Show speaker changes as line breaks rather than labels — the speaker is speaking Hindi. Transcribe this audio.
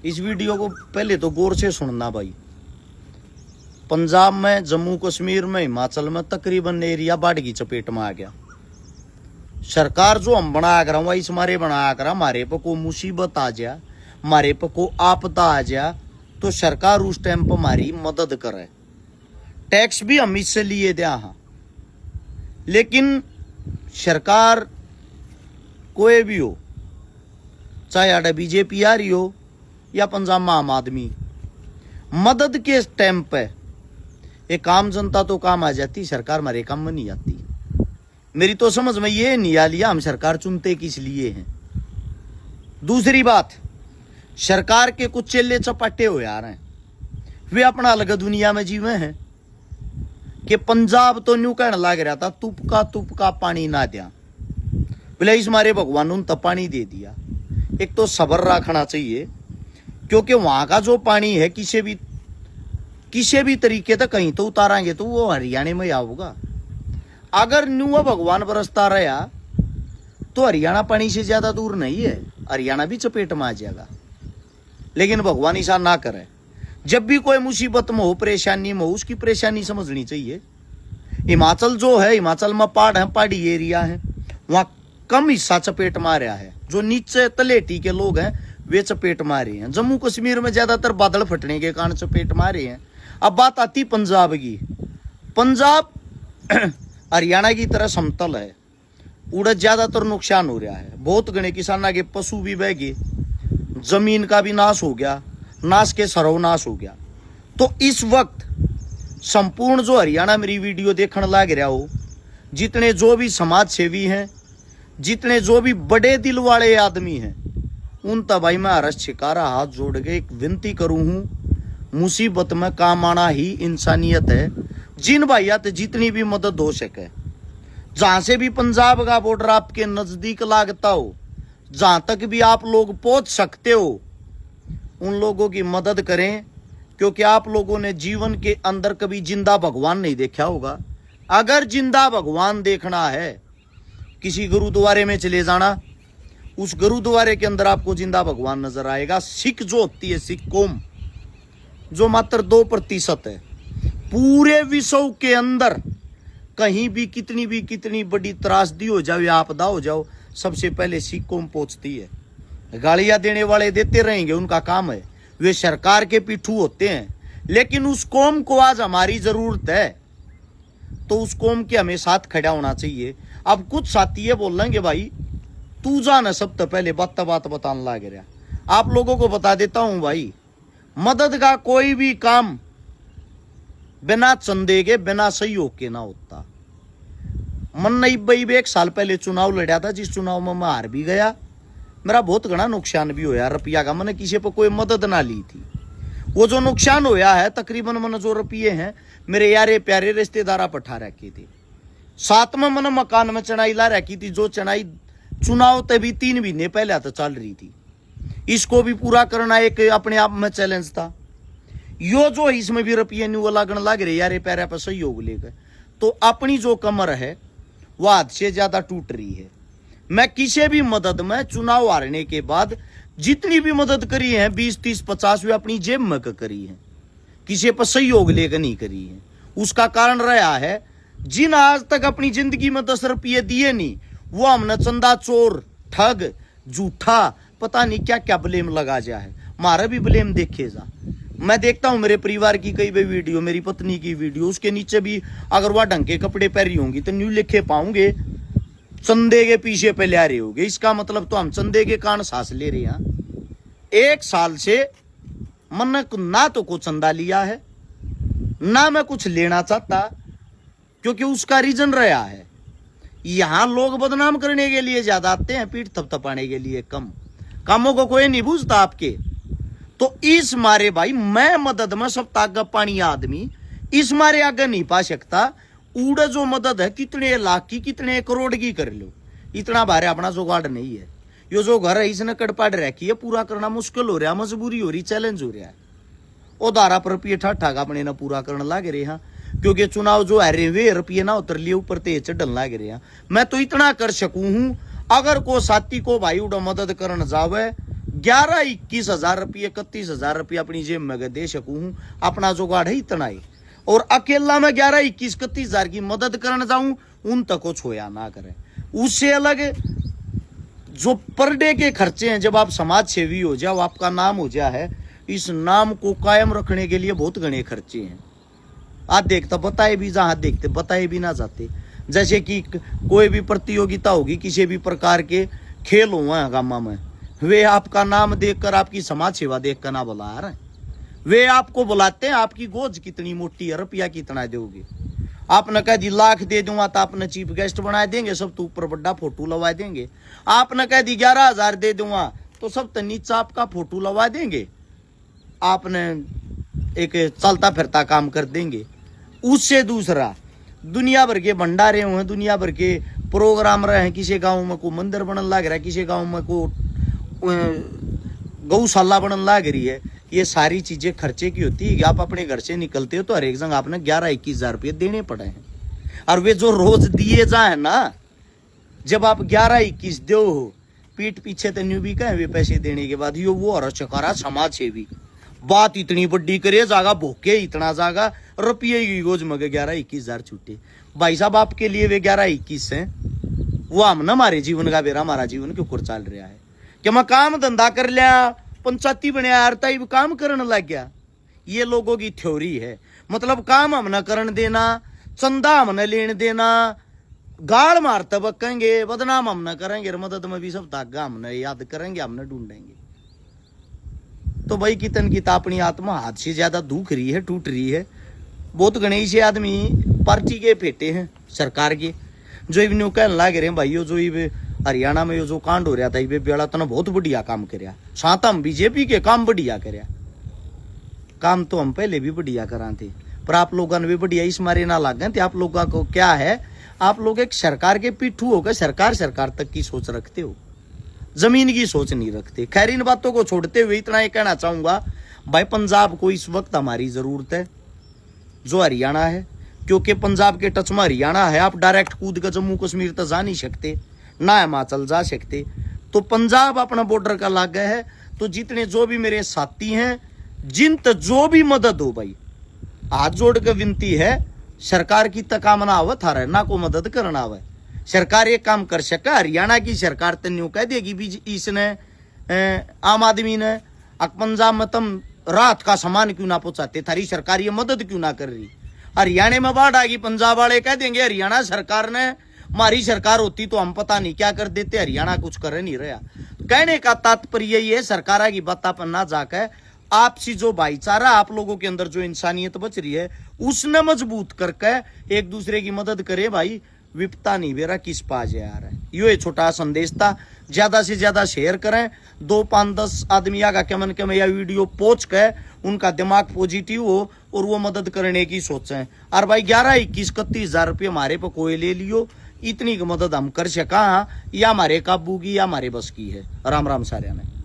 इस वीडियो को पहले तो गौर से सुनना भाई। पंजाब में, जम्मू कश्मीर में, हिमाचल में तकरीबन एरिया बाढ़ की चपेट में आ गया। सरकार जो हम बना कर इस मारे बना कर हमारे पे को मुसीबत आ जा, हमारे पे को आपदा आ जा, तो सरकार उस टाइम पर हमारी मदद करे। टैक्स भी हम इससे लिए दिया हाँ, लेकिन सरकार कोई भी हो, चाहे आड़े बीजेपी आ रही हो या पंजाब में आम आदमी, मदद के टाइम पे एक आम जनता तो काम आ जाती, सरकार हमारे काम में नहीं आती। मेरी तो समझ में ये नहीं आ लिया हम सरकार चुनते किस लिए हैं। दूसरी बात, सरकार के कुछ चेले चपाटे हो यार हैं, वे अपना अलग दुनिया में जीवे हैं कि पंजाब तो न्यू कहने लग रहा था तुपका पानी ना दिया, बोले इस मारे भगवान ने तो पानी दे दिया। एक तो सब्र रखना चाहिए, क्योंकि वहां का जो पानी है किसी भी तरीके तक कहीं तो उतारेंगे तो वो हरियाणा में आऊगा। अगर न्यू भगवान बरसता रहा तो हरियाणा पानी से ज्यादा दूर नहीं है, हरियाणा भी चपेट में आ जाएगा। लेकिन भगवान ऐसा ना करे। जब भी कोई मुसीबत में हो, परेशानी में हो, उसकी परेशानी समझनी चाहिए। हिमाचल जो है, हिमाचल में पहाड़ है, पहाड़ी एरिया है, वहां कम हिस्सा चपेट में आ रहा है। जो नीचे तलेटी के लोग हैं वे चपेट में आ रहे हैं। जम्मू कश्मीर में ज्यादातर बादल फटने के कारण चपेट में आ रहे हैं। अब बात आती पंजाब की। पंजाब हरियाणा की तरह समतल है, उड़द ज्यादातर नुकसान हो रहा है। बहुत गणे किसानों के पशु भी बह गए, जमीन का भी नाश हो गया, नाश के सर्वनाश हो गया। तो इस वक्त संपूर्ण जो हरियाणा मेरी वीडियो देखने लग रहा हो, जितने जो भी समाज सेवी हैं, जितने जो भी बड़े दिल वाले आदमी हैं, उन तक भाई मैं हरस छिकारा हाथ जोड़ के एक विनती करूं हूं, मुसीबत में काम आना ही इंसानियत है। जिन भाइयात जितनी भी मदद हो सके, जहां से भी पंजाब का बॉर्डर आपके नजदीक लागता हो, जहां तक भी आप लोग पहुंच सकते हो, उन लोगों की मदद करें। क्योंकि आप लोगों ने जीवन के अंदर कभी जिंदा भगवान नहीं देखा होगा। अगर जिंदा भगवान देखना है, किसी गुरुद्वारे में चले जाना, उस गुरुद्वारे के अंदर आपको जिंदा भगवान नजर आएगा। सिख जो होती है, सिख कौम जो मात्र 2% है पूरे विश्व के अंदर, कहीं भी कितनी बड़ी त्रासदी हो जाओ या आपदा हो जाओ, सबसे पहले सिख कौम पहुंचती है। गालियां देने वाले देते रहेंगे, उनका काम है, वे सरकार के पिट्ठू होते हैं। लेकिन उस कौम को आज हमारी जरूरत है, तो उस कौम के हमें साथ खड़ा होना चाहिए। अब कुछ साथी ये बोल लेंगे भाई तू जाना सब तो पहले बात बताने लग रहा। आप लोगों को बता देता हूं भाई, मदद का कोई भी काम बिना चंदे के, बिना सहयोग के ना होता। मन नहीं भाई, 1 साल पहले चुनाव लड़ा था, जिस चुनाव में मैं हार भी गया, मेरा बहुत घना नुकसान भी होया रुपया का। मैंने किसी पर कोई मदद ना ली थी। वो जो नुकसान होया है, तकरीबन मैंने जो रुपये हैं मेरे यारे प्यारे रिश्तेदारा पठा रखे थे। साथ में मैंने मकान में चढ़ाई ला रखी थी, जो चढ़ाई चुनाव तभी 3 महीने पहले तो चल रही थी। इसको भी पूरा करना एक अपने आप में चैलेंज था। यो जो इसमें भी रुपये न्यू लागण लग रहे यारे प्यारे पर सहयोग लेकर, तो अपनी जो कमर है वह हद से ज्यादा टूट रही है। मैं किसी भी मदद में चुनाव हारने के बाद जितनी भी मदद करी है, 20, 30, 50 वे अपनी जेब में करी है, किसी पर सहयोग लेकर नहीं करी है। उसका कारण रहा है, जिन आज तक अपनी जिंदगी में 10 रुपये दिए नहीं, वो हमने चंदा चोर, ठग, झूठा, पता नहीं क्या क्या ब्लेम लगा जाए। मारा भी ब्लेम देखे जा। मैं देखता हूं मेरे परिवार की कई भी वीडियो, मेरी पत्नी की वीडियो, उसके नीचे भी अगर वह ढंग के कपड़े पहनी होंगी तो न्यू लिखे पाऊंगे चंदे के पीछे पे ले रहे होगे। इसका मतलब तो हम चंदे के कारण सांस ले रहे हैं। 1 साल से मन ना तो कुछ चंदा लिया है, ना मैं कुछ लेना चाहता, क्योंकि उसका रीजन रहा है, यहां लोग बदनाम करने के लिए ज्यादा आते हैं, पीठ थपथपाने के लिए कम। कामों को कोई नहीं पूछता आपके। तो इस मारे भाई मैं मदद में सब ताकत पानी आदमी इस मारे आगे नहीं पा सकता। उड़ जो मदद है कितने लाख की, कितने करोड़ की कर लो, इतना भारे अपना जुगाड़ नहीं है। यो जो घर है इसने कड़पाड़ रखी है, पूरा करना मुश्किल हो रहा, मजबूरी हो रही, चैलेंज हो रहा है। वो दारा पर रुपये ठाठा अपने ना पूरा करने लग रहे हैं, क्योंकि चुनाव जो है वे रुपये ना उतर लिए, ऊपर तेज चढ़न लग रहे हैं। मैं तो इतना कर सकूं हूं, अगर को साथी को भाई उड़ा मदद करने जावे, 11-21 हजार रुपये 31 हजार रुपये अपनी जेब में दे सकूं हूं, अपना जुगाड़ है इतना ही। और अकेला मैं 11-21-31 हजार की मदद करने जाऊं, उन तक को छोया ना करें। उससे अलग जो पर डे के खर्चे हैं, जब आप समाज सेवी हो जाओ, आपका नाम हो जाए है, इस नाम को कायम रखने के लिए बहुत घने खर्चे हैं। आज देखता बताए भी जहां देखते बताए भी ना जाते। जैसे कि कोई भी प्रतियोगिता होगी, किसी भी प्रकार के खेल हुआ गामा में, वे आपका नाम देखकर, आपकी समाज सेवा देखकर ना बुला रहे, वे आपको बुलाते हैं आपकी गोज कितनी मोटी है, रुपया कितना दोगे। आपने कह दी लाख दे दूंगा तो आपने चीफ गेस्ट बना देंगे, सब तो ऊपर बड़ा फोटो लगा देंगे। आपने कह दी 11,000 दे दूंगा तो सब तो नीचे आपका फोटो लगा देंगे, आपने एक चलता फिरता काम कर देंगे। उससे दूसरा, दुनिया भर के भंडारे हुए, दुनिया भर के प्रोग्राम रहे हैं, किसी गांव में को मंदिर बनने लग रहा है, किसी गांव में को गौशाला बनने लग रही है। ये सारी चीजें खर्चे की होती है। आप अपने घर से निकलते हो तो हर एक जगह आपने 11-21 हजार रुपये देने पड़े हैं। और वे जो रोज दिए जाए ना, जब आप 11-21 दो हो, पीठ पीछे तो न्यू भी कहे वे पैसे देने के बाद यो वो और चकारा समाज सेवी बात इतनी बड़ी करे जागा, भूखे इतना जागा, रुपये की गोज मगे 11-21 हजार छूटे। भाई साहब आपके लिए वे 11-21 हैं, वो हम ना हमारे जीवन का बेरा, हमारा जीवन के ऊपर चल रहा है कि मैं काम धंधा कर लिया, पंचायती बनया, आरता काम करने लग गया। ये लोगों की थ्योरी है। मतलब काम हम न करने देना, चंदा हम न लेने देना, गाड़ मारते बकेंगे, बदनाम हम न करेंगे, मदद में भी सब धागा हम न याद करेंगे, हम न ढूंढेंगे। तो भाई कितन की अपनी आत्मा हाथ से ज्यादा दुख रही है, टूट रही है। बहुत गणेश आदमी पार्टी के फेटे हैं सरकार के, जो इवन कहने लग रहे हैं भाइयों, जो ये हरियाणा में जो कांड हो रहा था, ये बेड़ा तो बहुत बढ़िया काम करया, साथ हम बीजेपी के काम बढ़िया करया। काम तो हम पहले भी बढ़िया करा थे, पर आप लोगों ने भी बढ़िया इस मारे ना लाग गए। आप लोगों को क्या है, आप लोग एक सरकार के पिट्ठू होकर सरकार तक की सोच रखते हो, जमीन की सोच नहीं रखते। खैर, इन बातों को छोड़ते हुए इतना ही कहना चाहूंगा, भाई पंजाब को इस वक्त हमारी जरूरत है, जो हरियाणा है, क्योंकि पंजाब के टच में हरियाणा है। आप डायरेक्ट कूद कर जम्मू कश्मीर तक जा नहीं सकते, ना हिमाचल जा सकते। तो पंजाब अपना बॉर्डर का लाग है। तो जितने जो भी मेरे साथी हैं, जिन तक जो भी मदद हो भाई, हाथ जोड़ के विनती है, सरकार की तकामना आवत आ रहा है ना, को मदद करना आवे। सरकार ये काम कर सका, हरियाणा की सरकार तो न्यू कह देगी भी इसने आम आदमी ने पंजाब में तुम राहत का सामान क्यों ना पहुंचाते, थारी सरकार ये मदद क्यों ना कर रही। हरियाणा में बाढ़ आ गई, पंजाब वाले कह देंगे हरियाणा सरकार ने, हमारी सरकार होती तो हम पता नहीं क्या कर देते, हरियाणा कुछ कर नहीं रहा। कहने का तात्पर्य ये है, सरकार की बात पर ना जाकर आपसी जो भाईचारा आप लोगों के अंदर, जो इंसानियत बच रही है, उसने मजबूत करके एक दूसरे की मदद करे। भाई विपता नहीं बेरा किस पास यार है। ये छोटा संदेश था, ज्यादा से ज्यादा शेयर करें, 2, 5, 10 आदमी का कमन कम या वीडियो पहुंच के उनका दिमाग पॉजिटिव हो और वो मदद करने की सोचें। और भाई 11-21-31 हजार रुपये हमारे पे कोई ले लियो, इतनी की मदद हम कर सका, या हमारे काबू की या हमारे बस की है। राम राम सारे ने।